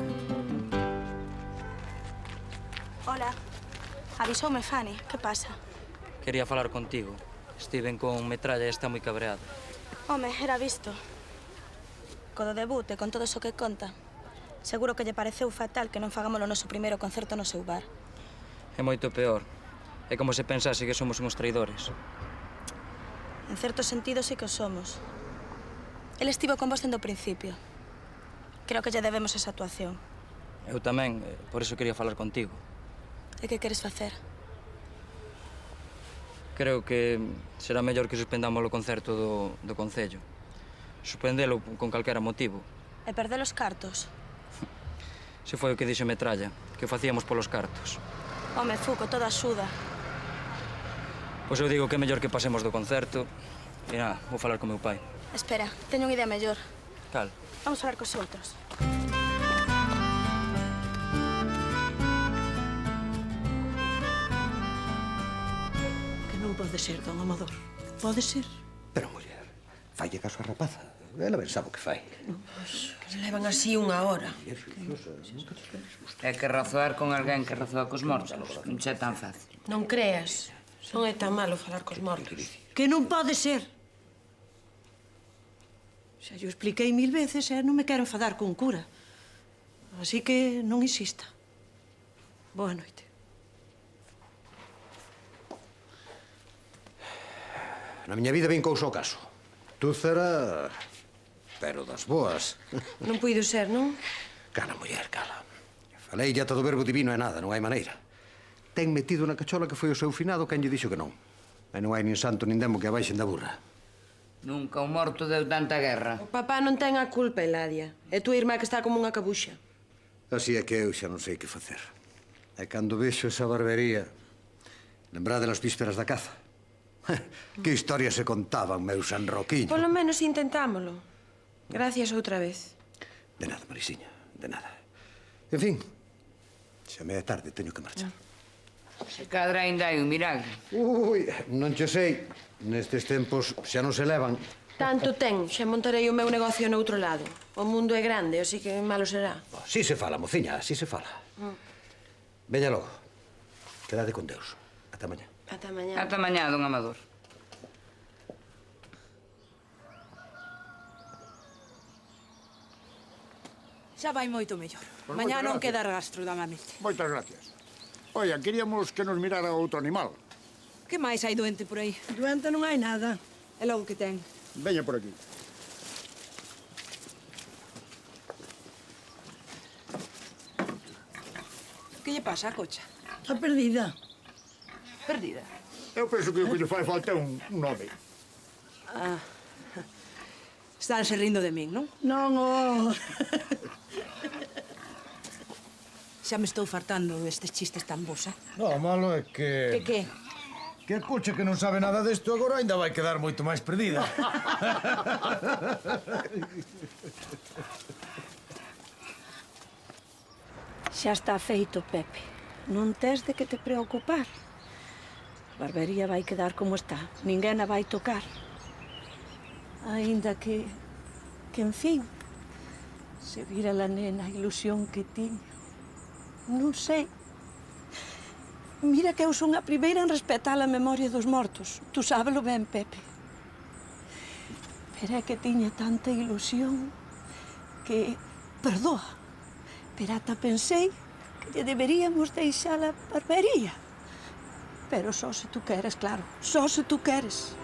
Hola. Avisoume Fanny. Que pasa? Quería falar contigo. Estiven con metralla e está moi cabreado. Home, era visto. Co do debut e con todo iso que conta. Seguro que lle pareceu fatal que non fagamos o noso primeiro concerto no seu bar. É moito peor. É como se pensase que somos uns traidores. En certo sentido, sí que o somos. El estivo con vos dende o principio. Creo que lle debemos esa actuación. Eu tamén, por iso quería falar contigo. E que queres facer? Creo que será mellor que suspendamos o concerto do Concello. Suspendelo con calquera motivo. E perder os cartos? Se foi o que dixo Metralla, que o facíamos polos cartos. Home, Fuco, toda axuda. Pois eu digo que é mellor que pasemos do concerto. E nada, vou falar con meu pai. Espera, teño unha idea mellor. Cal? Vamos falar cos outros. Que non pode ser, don Amador. Pode ser. Pero, muller, falle caso a rapaza. ela ben sabe o que fai. Que se levan así unha hora. É que razoar con alguén que razoa cos mortos non é tan fácil. Non creas. Non é tan malo falar cos mortos. Que non pode ser. Xa yo expliquei 1000 veces e non me quero enfadar con cura. Así que non insista. Boa noite. Na miña vida vin cousa ao caso. Túzara, pero das boas. Non puido ser, non? Cala, muller, cala. Falei ya todo verbo divino e nada, non hai maneira. Ten metido na cachola que foi o seu finado quen lle dixo que non. E non hai nin santo nin demo que abaixen da burra. Nunca un morto deu tanta guerra. O papá non ten a culpa, Eladia. É túa irmá que está como unha cabuxa. Así é que eu xa non sei que facer. E cando vexo esa barbería, lembrade as vísperas da caza. Que historias se contaban, meu San Roquiño. Polo menos intentámolo. Gracias outra vez. De nada, Marisiña, de nada. En fin, xa me é tarde, teño que marchar. Se cadra ainda hai un milagre. Ui, non che sei. Nestes tempos xa non se levan. Tanto ten, xa montarei o meu negocio noutro lado. O mundo é grande, así que malo será. Si se fala, mociña, si se fala. Veña logo. Quedade con Deus. Ata mañá. Ata mañá. Ata mañá, don Amador. Xa vai moito mellor. Pues Mañá non moitas queda rastro da mamete. Moitas gracias. Oia, queríamos que nos mirara outro animal. Que máis hai doente por aí? Doente non hai nada. É logo que ten. Veña por aquí. Que lle pasa a cocha? Está perdida. Perdida? Eu penso que o que lle fai falta é un nome. Ah. Estánse rindo de min, non? Non, oh. Xa me estou fartando destes chistes tan bos, No, o malo é que... Que? Que a coche que non sabe nada desto agora ainda vai quedar moito máis perdida. Xa está feito, Pepe. Non tes de que te preocupar. A barbería vai quedar como está. Ninguén a vai tocar. Ainda que en fin, se vira la nena a ilusión que tiña. Non sei. Mira que eu son a primeira en respetar a memoria dos mortos. Tú sábelo ben, Pepe. Pero é que tiña tanta ilusión que... Perdoa. Pero ata pensei que lle deberíamos deixar a barbería. Pero só se tú queres, claro. Só se tú queres.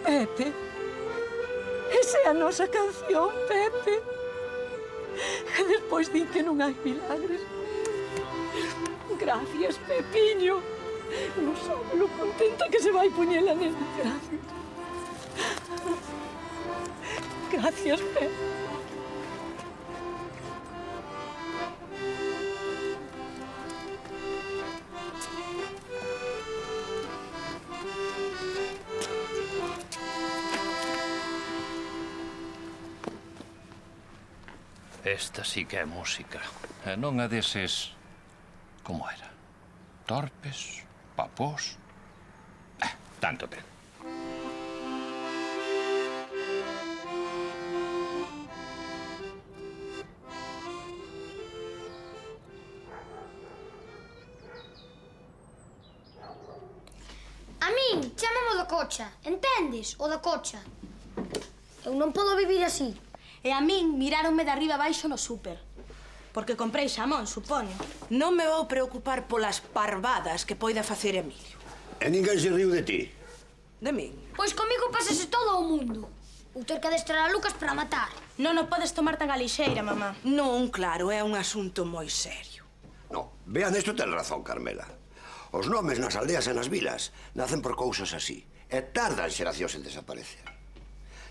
Pepe. Esa é a nosa canción, Pepe. E despois din que non hai milagres. Gracias, Pepiño. Non sabe lo contenta que se vai poñer a nena. Gracias. Gracias, Pepe. Esta sí que é música. E non a deses... Como era? Torpes, papós... tanto ten. A min, chámame o da cocha, entendes? O da cocha. Eu non podo vivir así. E a min miráronme de arriba abaixo no súper. Porque comprei xamón, supoño. Non me vou preocupar polas parvadas que poida facer Emilio. E ninguén se riu de ti. De min? Pois comigo pásase todo o mundo. Ou ter que adestrar a Lucas para matar. Non o podes tomar tan a lixeira, mamá. Non, claro, é un asunto moi serio. No, vean, isto ten razón, Carmela. Os nomes nas aldeas e nas vilas nacen por cousas así. E tardan xeracións en desaparecer.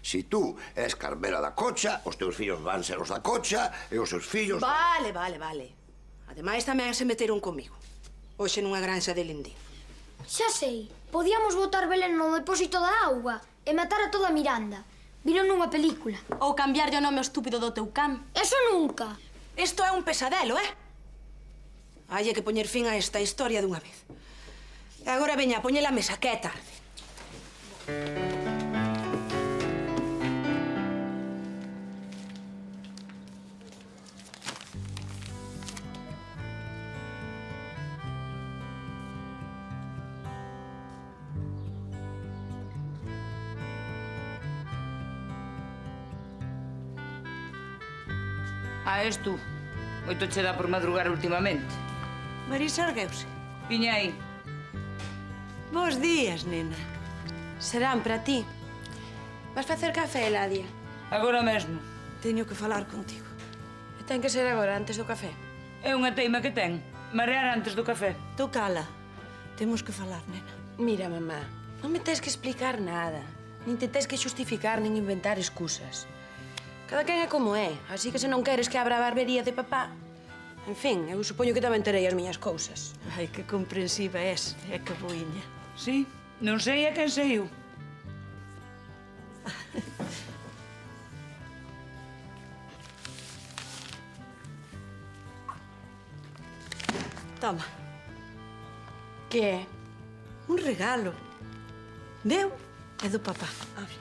Si tú és Carmela da Cocha, os teus fillos van ser os da Cocha e os seus fillos... Vale. Ademais, tamén se meteron comigo. Hoxe nunha granxa de Lindín. Xa sei, podíamos botar Belén no depósito da auga e matar a toda Miranda. Viron nunha película. Ou cambiarlle o nome ao estúpido do teu can. Eso nunca. Isto é un pesadelo, Hai que poñer fin a esta historia dunha vez. E agora veña a poñer a mesa, que é tarde. És tú. Moito che dá por madrugar últimamente. Marisa ergueuse. Viña aí. Bos días, nena. Serán para ti. Vas facer café, Eladia? Agora mesmo. Teño que falar contigo. E ten que ser agora, antes do café. É unha teima que ten. Marear antes do café. Tú cala. Temos que falar, nena. Mira, mamá, non me tens que explicar nada. Nin te tens que xustificar nin inventar excusas. Cada quen é como é, así que se non queres que abra a barbería de papá... En fin, eu supoño que tamén terei as miñas cousas. Ai, que comprensiva és, é que boiña. Sí, non sei a quen saiu. Toma. Que é? Un regalo. Deu é do papá. Abre.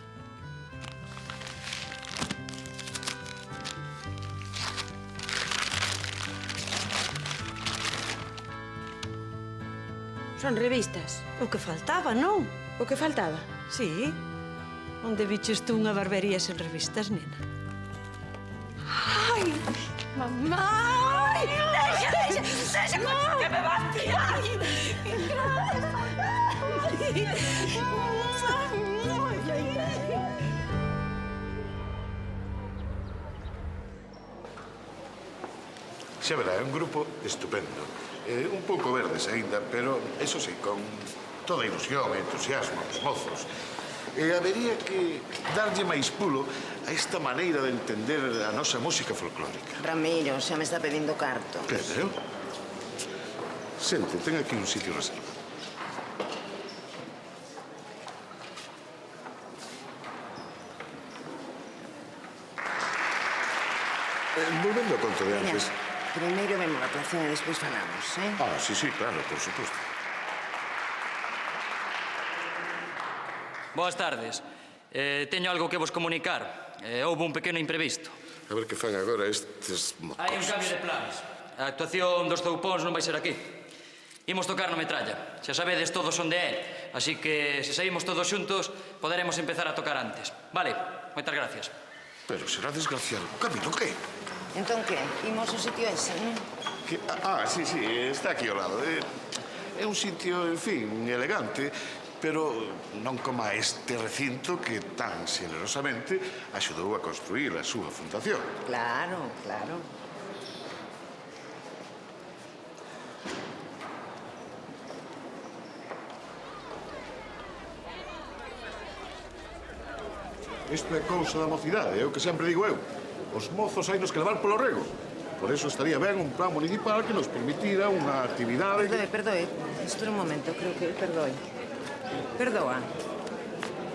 Son revistas. O que faltaba, non? O que faltaba? Sí. Onde biches tú unha barbería sen revistas, nena? Ai, mamá! Ai, deixa, que me vas tirar! Xa verá, é un grupo estupendo. Un pouco verdes aínda, pero, eso sí, con toda a ilusión e entusiasmo dos mozos. E habería que darlle máis pulo a esta maneira de entender a nosa música folclórica. Ramiro, xa me está pedindo carto. Creo? Sente, ten aquí un sitio reservado. Volvendo ao conto de antes... Primeiro vemos a actuación e despois falamos, eh? Ah, sí, claro, por suposto. Boas tardes. Teño algo que vos comunicar. Houve un pequeno imprevisto. A ver que fan agora estes mocos. Hai un cambio de planes. A actuación dos Zoupóns non vai ser aquí. Imos tocar no Metralla. Xa sabedes todos onde é. Así que, se saímos todos xuntos, poderemos empezar a tocar antes. Vale, moitas gracias. Pero será desgraciado. Camilo, que? Entón, que? Imos ao sitio ese, non? Sí, está aquí ao lado. É un sitio, en fin, elegante, pero non como este recinto que tan xenerosamente axudou a construir a súa fundación. Claro. Isto é cousa da mocidade, é o que sempre digo eu. Os mozos hai nos que levar polo rego. Por eso estaría ben un plan municipal que nos permitira unha actividade... Perdoe. Espera un momento, creo que... Perdoa.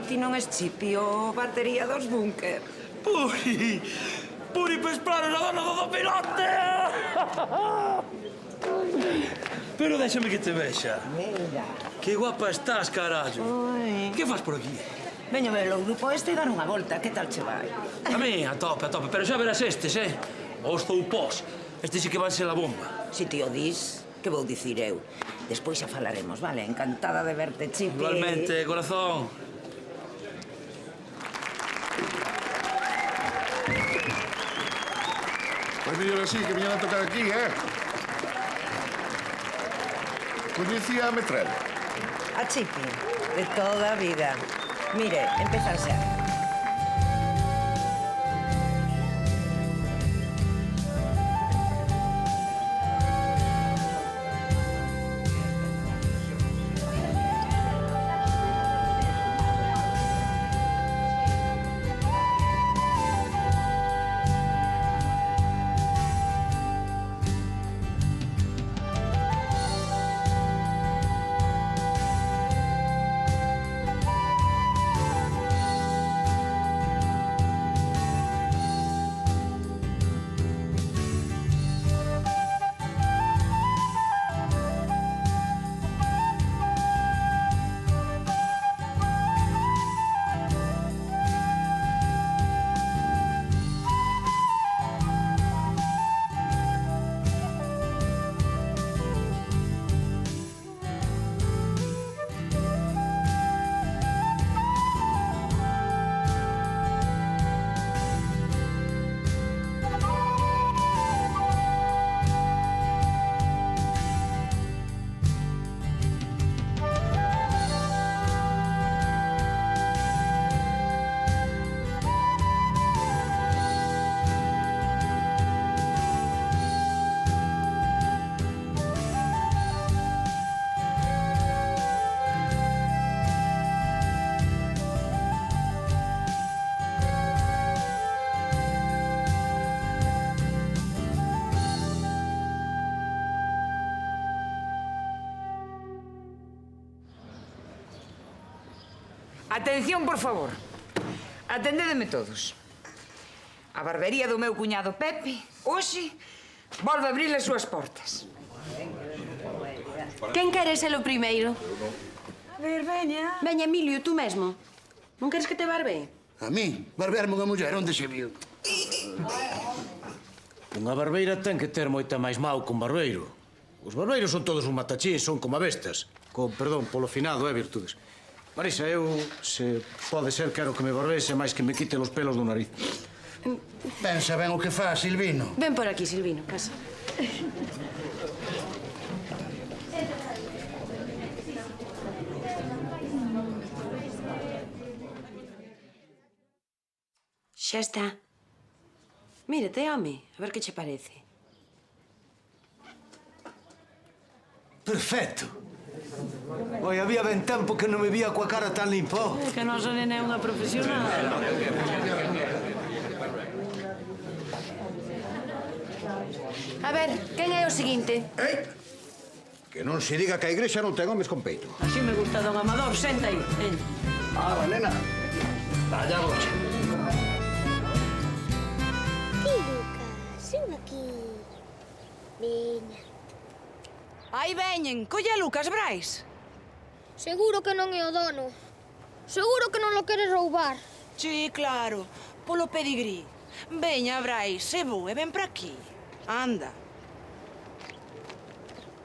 Ti non es Chipi o batería dos Búnker. Puri Pesprano, a dona do pilote! Pero déxame que te vexa. Mira. Que guapa estás, carallo. Que fas por aquí? Veño ver o grupo este e dar unha volta. Que tal che vai? A mí, a tope. Pero xa verás estes, Os Zoupós. Estes sí que van ser a bomba. Si ti o dis, que vou dicir eu? Despois xa falaremos, vale? Encantada de verte, Chipi. Igualmente, corazón. Pois mellor así, que viñan a tocar aquí, Coñecía a Metralla? A Chipi, de toda a vida. Mire, empezar xa. Atención, por favor. Atendedeme todos. A barbería do meu cuñado Pepe, hoxe, volve a abrir as súas portas. Quen quere ser o primeiro? A ver, veña. Veña, Emilio, tú mesmo. Non queres que te barbe? A mí, barbearme unha muller, onde se viu? Unha barbeira ten que ter moita máis mau que un barbeiro. Os barbeiros son todos un matachís, son como bestas. Con perdón polo finado, virtudes. Marisa, eu, se pode ser, quero que me barbese máis que me quite os pelos do nariz. Pensa ben o que fa, Silvino. Ven por aquí, Silvino, pasa. Xa está. Mírate, home, a ver que che parece. Perfecto. Oi, había ben tempo que non me vía coa cara tan limpo. É que a nosa nena é unha profesional. A ver, quen é o seguinte? Que non se diga que a igrexa non ten homes con peito. Así me gusta, don Amador. Senta aí. Ala, nena. Vaya bocha. Ti, Lucas, ven aquí. Veña. Aí veñen. Colle a Lucas, Brais. Seguro que non é o dono. Seguro que non lo queres roubar. Sí, claro. Polo pedigrí. Veña, Brais, se vou e ven para aquí. Anda.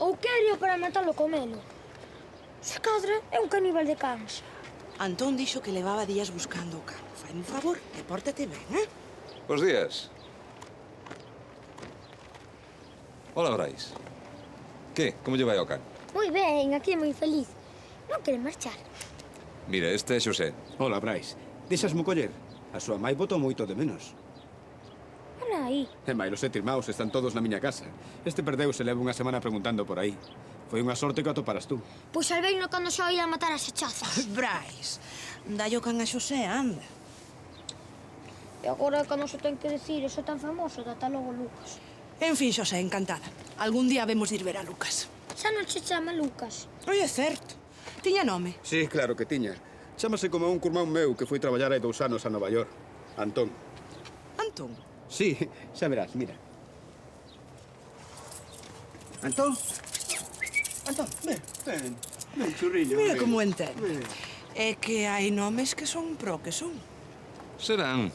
Ou quero para matalo comelo. Se cadra é un caníbal de cans. Antón dixo que levaba días buscando o can. Fai un favor e pórtate ben, eh? Bos días. Hola, Brais. Que? Como lle vai ao can? Moi ben, aquí é moi feliz. Non quere marchar. Mira, este é Xosé. Hola, Brais. Deixasmo coller? A súa mai botou moito de menos. Ana aí. E mai, os 7 irmãos están todos na miña casa. Este perdeuse leva unha semana preguntando por aí. Foi unha sorte que o atoparas tú. Pois salveino cando xa ia a matar as hechazas. Brais, dalle o can a Xosé, anda. E agora cando se ten que decir eso tan famoso, data logo Lucas. En fin, Xosé, encantada. Algún día vemos de ir ver a Lucas. Xa non se chama Lucas. Oi, é certo. Tiña nome. Sí, claro que tiña. Chámase como un curmán meu que foi traballar hai 2 anos a Nova York. Antón. Antón? Sí, xa verás, mira. Antón? Antón, ven, churriño. Mira ven. como entende. É que hai nomes que son pro que son. Serán.